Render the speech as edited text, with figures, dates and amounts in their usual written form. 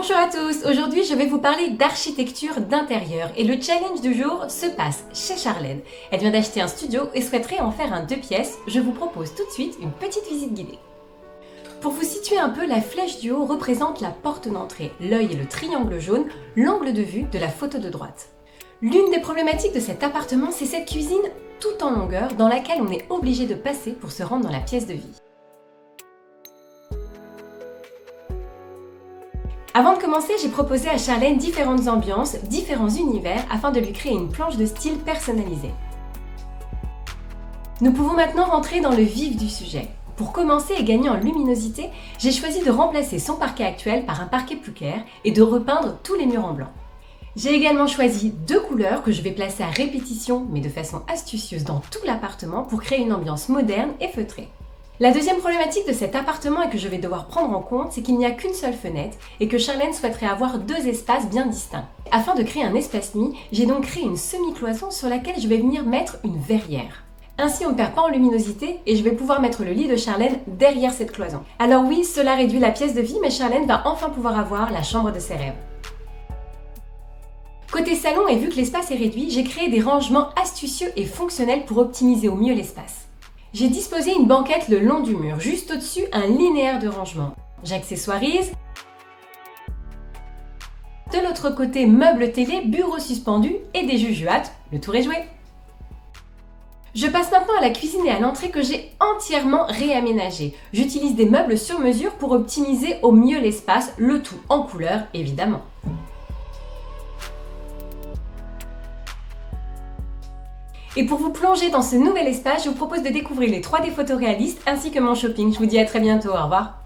Bonjour à tous, aujourd'hui je vais vous parler d'architecture d'intérieur et le challenge du jour se passe chez Charlène. Elle vient d'acheter un studio et souhaiterait en faire un 2 pièces. Je vous propose tout de suite une petite visite guidée. Pour vous situer un peu, la flèche du haut représente la porte d'entrée, l'œil et le triangle jaune, l'angle de vue de la photo de droite. L'une des problématiques de cet appartement, c'est cette cuisine tout en longueur dans laquelle on est obligé de passer pour se rendre dans la pièce de vie. Avant de commencer, j'ai proposé à Charlène différentes ambiances, différents univers afin de lui créer une planche de style personnalisée. Nous pouvons maintenant rentrer dans le vif du sujet. Pour commencer et gagner en luminosité, j'ai choisi de remplacer son parquet actuel par un parquet plus clair et de repeindre tous les murs en blanc. J'ai également choisi deux couleurs que je vais placer à répétition mais de façon astucieuse dans tout l'appartement pour créer une ambiance moderne et feutrée. La deuxième problématique de cet appartement et que je vais devoir prendre en compte, c'est qu'il n'y a qu'une seule fenêtre et que Charlène souhaiterait avoir deux espaces bien distincts. Afin de créer un espace nuit, j'ai donc créé une semi-cloison sur laquelle je vais venir mettre une verrière. Ainsi, on ne perd pas en luminosité et je vais pouvoir mettre le lit de Charlène derrière cette cloison. Alors oui, cela réduit la pièce de vie, mais Charlène va enfin pouvoir avoir la chambre de ses rêves. Côté salon, et vu que l'espace est réduit, j'ai créé des rangements astucieux et fonctionnels pour optimiser au mieux l'espace. J'ai disposé une banquette le long du mur, juste au-dessus un linéaire de rangement. J'accessoirise. De l'autre côté, meubles télé, bureaux suspendus et des jujuates, le tour est joué. Je passe maintenant à la cuisine et à l'entrée que j'ai entièrement réaménagée. J'utilise des meubles sur mesure pour optimiser au mieux l'espace, le tout en couleur évidemment. Et pour vous plonger dans ce nouvel espace, je vous propose de découvrir les 3D photoréalistes ainsi que mon shopping. Je vous dis à très bientôt, au revoir.